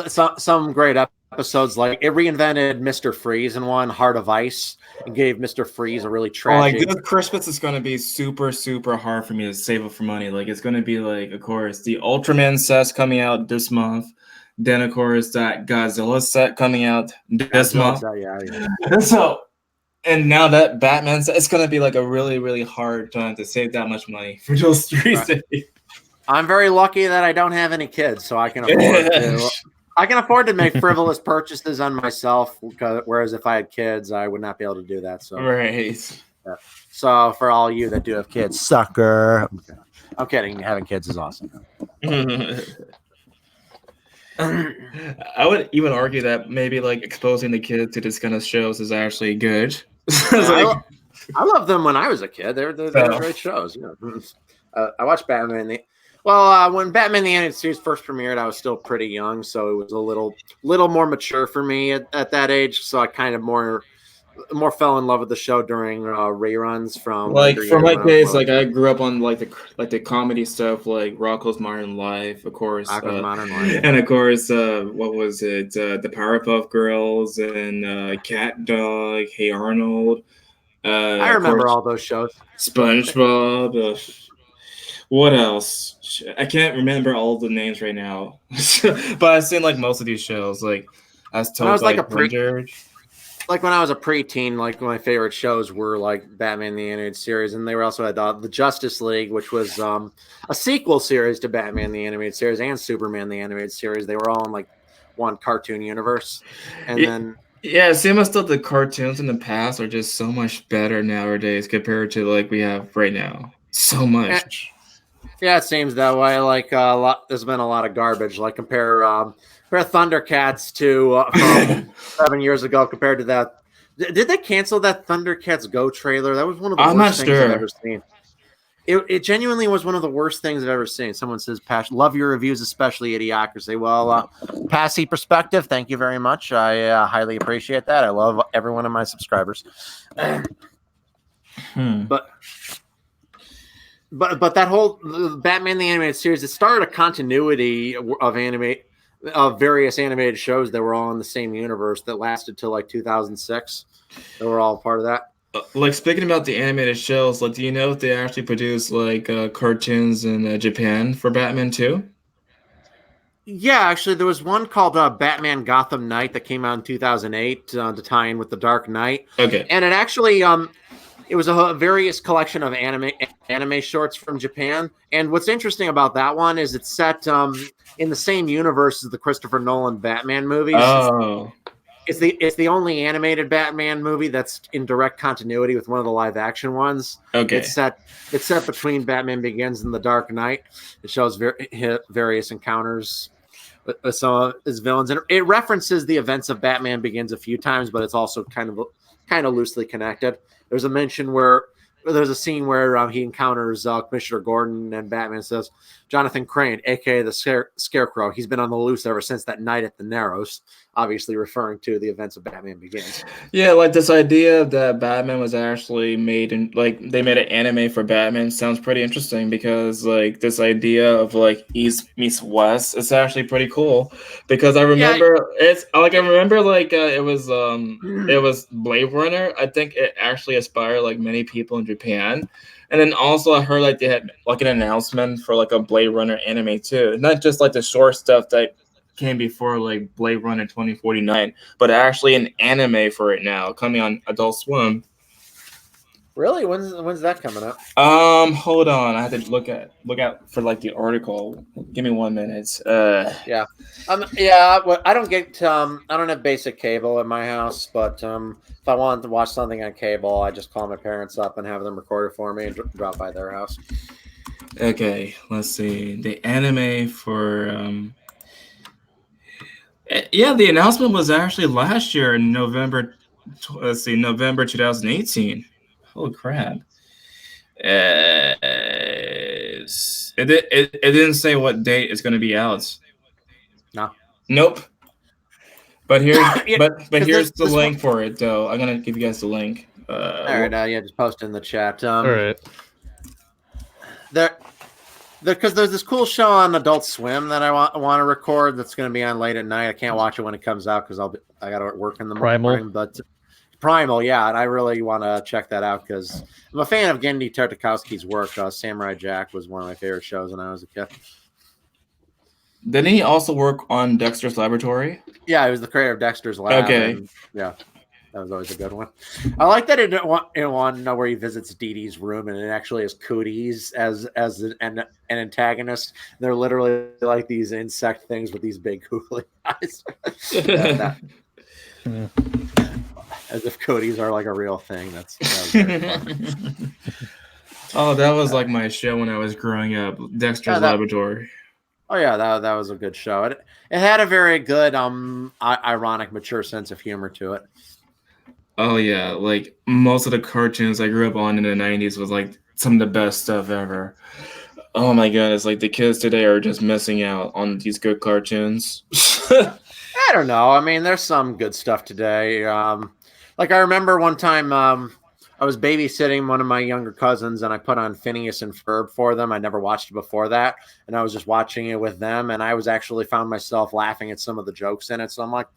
Some great episodes, like it reinvented Mr. Freeze in one, Heart of Ice, and gave Mr. Freeze a really tragic. Like this Christmas is going to be super, super hard for me to save up for money. Like it's going to be like, of course, the Ultraman set's coming out this month. Then of course that Godzilla set coming out this month. Yeah. So, and now that Batman's, it's gonna be like a really, really hard time to save that much money for those three Right. cities. I'm very lucky that I don't have any kids, so I can afford to. I can afford to make frivolous purchases on myself, whereas if I had kids, I would not be able to do that. So, Right. so for all you that do have kids, sucker. I'm kidding. Having kids is awesome. I would even argue that maybe like exposing the kids to this kind of shows is actually good. Yeah, I loved them when I was a kid. They were Oh. great shows. I watched Batman. When Batman the Animated Series first premiered, I was still pretty young, so it was a little more mature for me at that age. So I kind of more fell in love with the show during reruns from like later for my years when I was case, like I grew up on like the comedy stuff, like Rocko's Modern Life, of course, Rocko's Modern Life. and of course, what was it? The Powerpuff Girls and Cat Dog, Hey Arnold. I remember all those shows. SpongeBob. What else? I can't remember all the names right now, but I've seen like most of these shows. Like I was told, When I was like like when I was a preteen, like my favorite shows were like Batman the Animated Series, and they were also had the Justice League, which was a sequel series to Batman the Animated Series and Superman the Animated Series. They were all in like one cartoon universe, and then yeah, same as stuff. The cartoons in the past are just so much better nowadays compared to like we have right now. So much. Yeah, it seems that way. Like there's been a lot of garbage. Like compare Thundercats to from 7 years ago compared to that. Did they cancel that Thundercats Go trailer? That was one of the worst things I've ever seen. It genuinely was one of the worst things I've ever seen. Someone says, love your reviews, especially Idiocracy. Well, Passy Perspective, thank you very much. I highly appreciate that. I love every one of my subscribers. But that whole Batman the Animated Series, it started a continuity of various animated shows that were all in the same universe that lasted till like 2006. They were all part of that. Like speaking about the animated shows, like do you know if they actually produce like cartoons in Japan for Batman too? Yeah, actually, there was one called Batman Gotham Knight that came out in 2008 to tie in with The Dark Knight. Okay, and it actually it was a various collection of anime shorts from Japan. And what's interesting about that one is it's set in the same universe as the Christopher Nolan Batman movies. Oh, It's the only animated Batman movie that's in direct continuity with one of the live action ones. okay. It's set between Batman Begins and The Dark Knight. It shows various encounters with some of his villains, and it references the events of Batman Begins a few times, but it's also kind of loosely connected. There's a scene where he encounters Commissioner Gordon, and Batman says, "Jonathan Crane, aka the Scarecrow, he's been on the loose ever since that night at the Narrows," obviously referring to the events of Batman Begins. Yeah, like this idea that Batman was actually made in like they made an anime for Batman sounds pretty interesting because like this idea of like East meets West is actually pretty cool because I remember it was Blade Runner. I think it actually inspired like many people in Japan. And then also I heard like they had like an announcement for like a Blade Runner anime too. Not just like the short stuff that came before like Blade Runner 2049, but actually an anime for it now coming on Adult Swim. Really? When's that coming up? Hold on. I had to look out for like the article. Give me 1 minute. Yeah. Well, I don't have basic cable in my house, but if I wanted to watch something on cable, I just call my parents up and have them record it for me and drop by their house. Okay, let's see. The anime for the announcement was actually last year in November. Let's see, November 2018. Holy crap! It didn't say what date it's going to be out. No. Nope. But here's Yeah, but here's the this link for it though. I'm gonna give you guys the link. All right, just post it in the chat. All right. Because there's this cool show on Adult Swim that I want to record that's going to be on late at night. I can't watch it when it comes out because I got to work in the morning. But Primal, yeah, and I really want to check that out because I'm a fan of Genndy Tartakovsky's work. Samurai Jack was one of my favorite shows when I was a kid. Didn't he also work on Dexter's Laboratory? Yeah, he was the creator of Dexter's Lab. Okay. And, yeah, that was always a good one. I like that in one where he visits Dee Dee's room and it actually has cooties as an antagonist. They're literally like these insect things with these big googly eyes. As if cooties are like a real thing. That was very fun. Oh, that was like my show when I was growing up, Dexter's Laboratory. Oh yeah, that was a good show. It had a very good ironic, mature sense of humor to it. Oh yeah, like most of the cartoons I grew up on in the 90s was like some of the best stuff ever. Oh my goodness, like the kids today are just missing out on these good cartoons. I don't know. I mean, there's some good stuff today. Like I remember one time I was babysitting one of my younger cousins and I put on Phineas and Ferb for them. I never watched it before that. And I was just watching it with them. And I was actually found myself laughing at some of the jokes in it. So I'm like,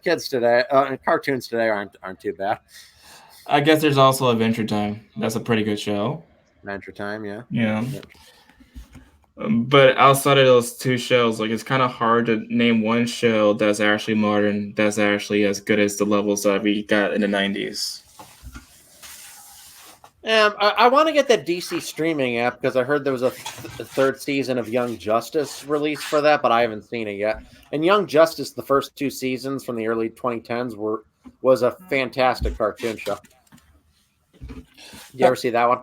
kids today, cartoons today aren't too bad. I guess there's also Adventure Time. That's a pretty good show. Adventure Time, yeah. Yeah. But outside of those two shows, like it's kind of hard to name one show that's actually modern, that's actually as good as the levels that we got in the 90s. I want to get that DC streaming app because I heard there was a third season of Young Justice released for that, but I haven't seen it yet. And Young Justice, the first two seasons from the early 2010s was a fantastic cartoon show. Did you ever see that one?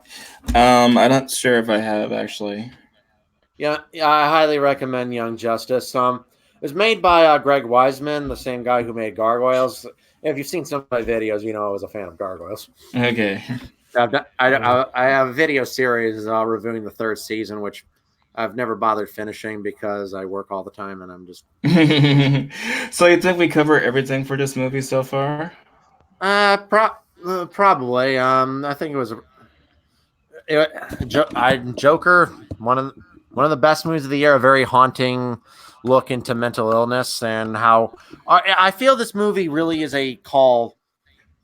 I'm not sure if I have actually. Yeah, I highly recommend Young Justice. It was made by Greg Weisman, the same guy who made Gargoyles. If you've seen some of my videos, you know I was a fan of Gargoyles. Okay. I have a video series reviewing the third season, which I've never bothered finishing because I work all the time and I'm just. So you think we cover everything for this movie so far? Probably. I think it was Joker, one of the best movies of the year. A very haunting look into mental illness and how I feel this movie really is a call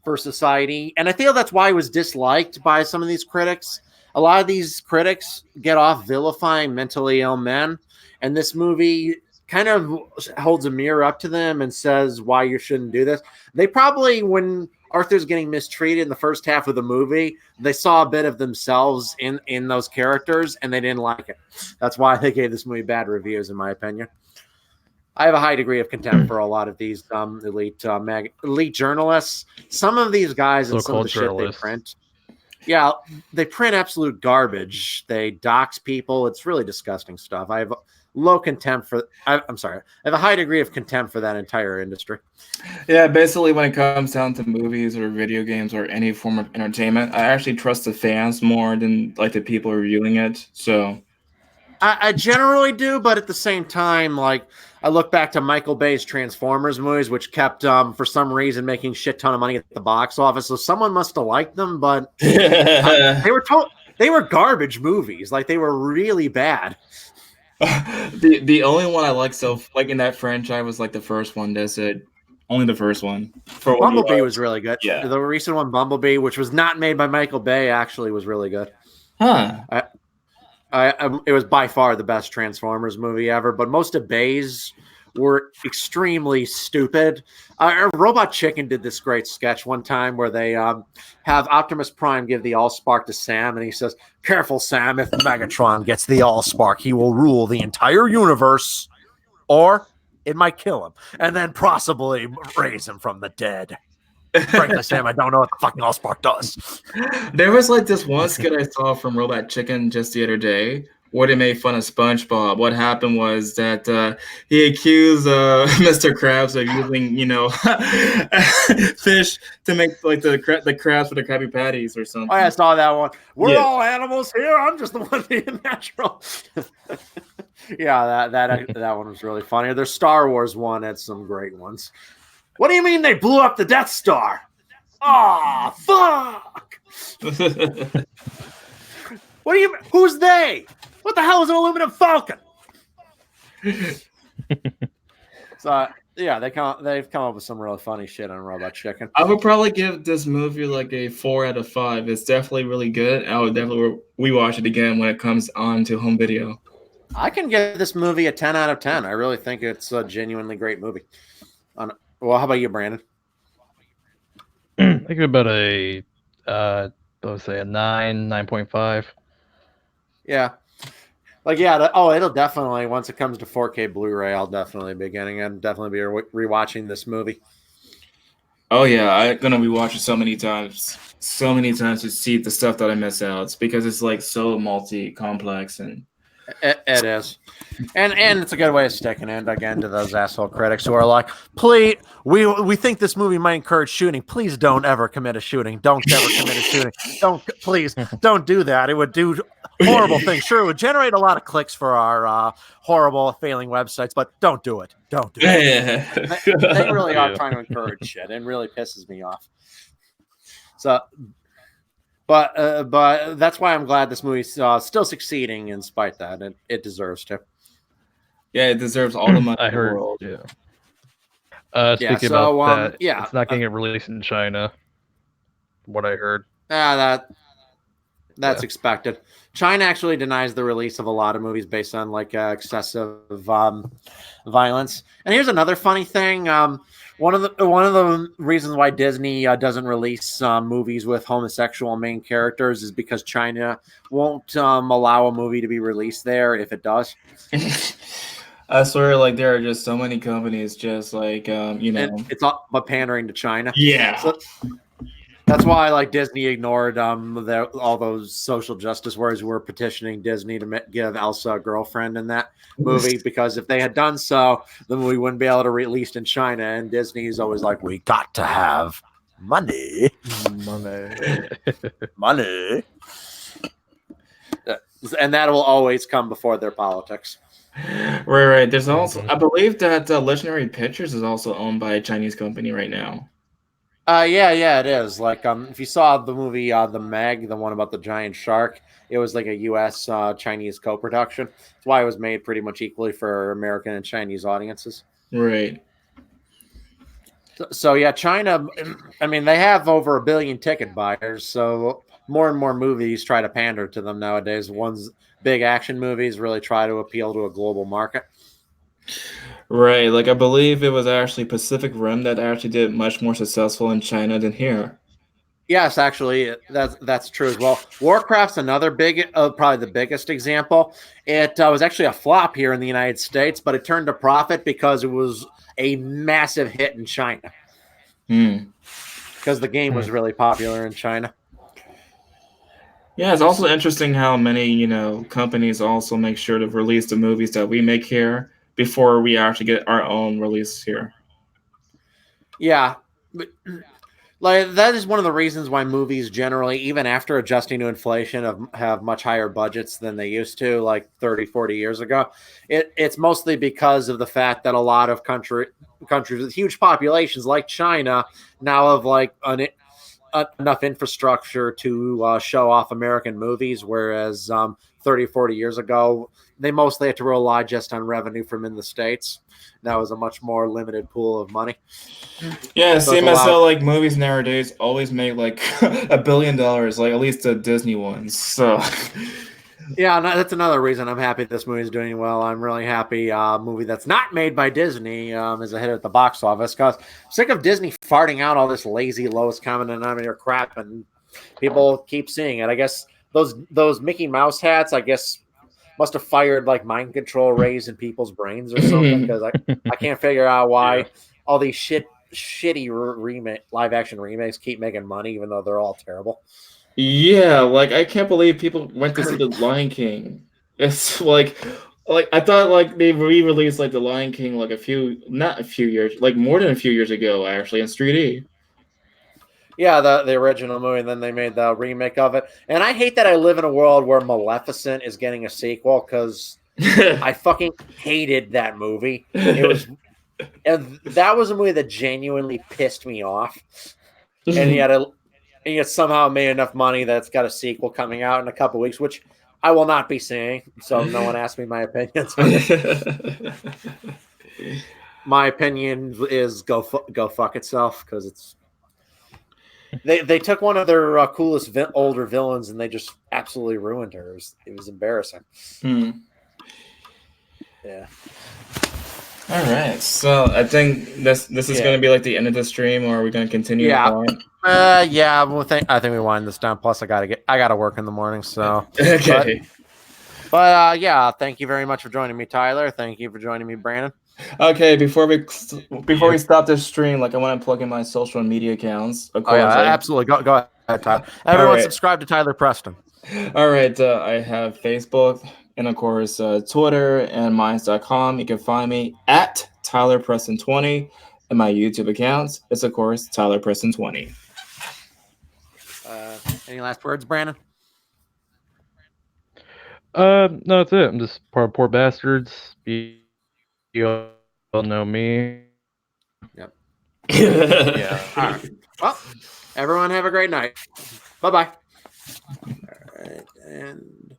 for society, and I feel that's why it was disliked by some of these critics. A lot of these critics get off vilifying mentally ill men, and this movie kind of holds a mirror up to them and says why you shouldn't do this. They probably, when Arthur's getting mistreated in the first half of the movie, they saw a bit of themselves in those characters, and they didn't like it. That's why they gave this movie bad reviews, in my opinion. I have a high degree of contempt for a lot of these elite journalists. Some of these guys and some of the shit they print. Yeah, they print absolute garbage. They dox people. It's really disgusting stuff. I have low contempt for. I'm sorry. I have a high degree of contempt for that entire industry. Yeah, basically, when it comes down to movies or video games or any form of entertainment, I actually trust the fans more than like the people reviewing it. So, I generally do, but at the same time, like I look back to Michael Bay's Transformers movies, which kept for some reason making shit ton of money at the box office. So someone must have liked them, but they were garbage movies. Like they were really bad. The only one I like in that franchise was like the first one. That's it. Only the first one. Bumblebee was really good. Yeah. The recent one, Bumblebee, which was not made by Michael Bay, actually was really good. Huh. It was by far the best Transformers movie ever, but most of Bay's were extremely stupid. Robot Chicken did this great sketch one time where they have Optimus Prime give the Allspark to Sam, and he says, "Careful, Sam, if Megatron gets the Allspark, he will rule the entire universe, or it might kill him, and then possibly raise him from the dead." Frankly, Sam, I don't know what the fucking Allspark does. There was like this one skit I saw from Robot Chicken just the other day where they made fun of SpongeBob. What happened was that he accused Mr. Krabs of using, fish to make like the crabs for the Krabby Patties or something. Oh, yeah, I saw that one. We're all animals here. I'm just the one being natural. Yeah, that one was really funny. Their Star Wars one had some great ones. What do you mean they blew up the Death Star? Oh, fuck! What do you? Who's they? What the hell is an aluminum falcon? So yeah, they've come up with some really funny shit on Robot Chicken. I would probably give this movie like a 4 out of 5. It's definitely really good. I would definitely rewatch it again when it comes on to home video. I can give this movie a 10 out of 10. I really think it's a genuinely great movie. Well, how about you, Brandon? I think about a let's say a 9.5. Yeah. It'll definitely, once it comes to 4K Blu-ray, I'll definitely be getting it. Definitely be rewatching this movie. Oh yeah, I'm gonna be watching so many times to see the stuff that I miss out. It's because it's like so multi-complex and It is. And it's a good way of sticking in again to those asshole critics who are like, please, we think this movie might encourage shooting. Please don't ever commit a shooting. Don't ever commit a shooting. Please don't do that. It would do horrible things. Sure, it would generate a lot of clicks for our horrible failing websites, but don't do it. Don't do it. They really are trying to encourage shit, and really pisses me off. So. But that's why I'm glad this movie's still succeeding in spite that, and it deserves to. Yeah, it deserves all the money I in the heard. world. Yeah. Speaking so, about that, yeah, it's not getting released in China. What I heard. That's expected. China actually denies the release of a lot of movies based on like excessive violence. And here's another funny thing. One of the reasons why Disney doesn't release movies with homosexual main characters is because China won't allow a movie to be released there if it does. I swear, like there are just so many companies just like it's all but pandering to China. Yeah. So, that's why, like, Disney ignored all those social justice warriors who were petitioning Disney to give Elsa a girlfriend in that movie, because if they had done so, the movie wouldn't be able to release in China. And Disney's always like, we got to have money. Money. And that will always come before their politics. Right. There's also, I believe that Legendary Pictures is also owned by a Chinese company right now. Yeah, it is. Like, if you saw the movie The Meg, the one about the giant shark, it was like a U.S. Chinese co-production. That's why it was made pretty much equally for American and Chinese audiences. Right. So yeah, China. I mean, they have over 1 billion ticket buyers, so more and more movies try to pander to them nowadays. One's big action movies really try to appeal to a global market. Right, like I believe it was actually Pacific Rim that actually did much more successful in China than here. Yes, actually, that's true as well. Warcraft's another big, probably the biggest example. It was actually a flop here in the United States, but it turned a profit because it was a massive hit in China. Because the game was really popular in China. Yeah, it's also interesting how many, companies also make sure to release the movies that we make here before we actually get our own release here. Yeah. But, like, that is one of the reasons why movies generally, even after adjusting to inflation, have much higher budgets than they used to, like 30, 40 years ago. It's mostly because of the fact that a lot of countries with huge populations like China now have like enough infrastructure to show off American movies, whereas 30, 40 years ago, they mostly had to rely just on revenue from in the States. That was a much more limited pool of money. Yeah, so same as how like movies nowadays always make like $1 billion, like at least the Disney ones. So yeah, that's another reason I'm happy this movie is doing well. I'm really happy a movie that's not made by Disney is a hit at the box office, because I'm sick of Disney farting out all this lazy lowest common denominator crap, and people keep seeing it. I guess those Mickey Mouse hats, I guess, must have fired like mind control rays in people's brains or something, because I can't figure out why all these shitty live action remakes keep making money even though they're all terrible. Yeah, like I can't believe people went to see The Lion King. It's like I thought like they re-released like The Lion King like not a few years, like more than a few years ago actually in 3D. Yeah, the original movie, and then they made the remake of it. And I hate that I live in a world where Maleficent is getting a sequel, because I fucking hated that movie. And that was a movie that genuinely pissed me off. And yet somehow made enough money that it's got a sequel coming out in a couple weeks, which I will not be seeing. So no one asked me my opinions on it. My opinion is go fuck itself, because it's they took one of their coolest older villains and they just absolutely ruined her. It was embarrassing. Yeah. All right, so I think this is Yeah. going to be like the end of the stream, or are we going to continue Yeah. on? Yeah. I think we wind this down. Plus, I gotta work in the morning. So, Okay. but yeah. Thank you very much for joining me, Tyler. Thank you for joining me, Brandon. Okay, before we stop this stream, like I want to plug in my social media accounts. Of Oh yeah, course, absolutely. Go ahead, Tyler. Everyone, right. subscribe to Tyler Preston. All right, I have Facebook and of course Twitter and minds.com. You can find me at Tyler Preston 20, and my YouTube account is of course Tyler Preston 20. Any last words, Brandon? No, that's it. I'm just part of Poor Bastards. You all know me. Yep. Yeah. All right. Well, everyone have a great night. Bye bye. All right, and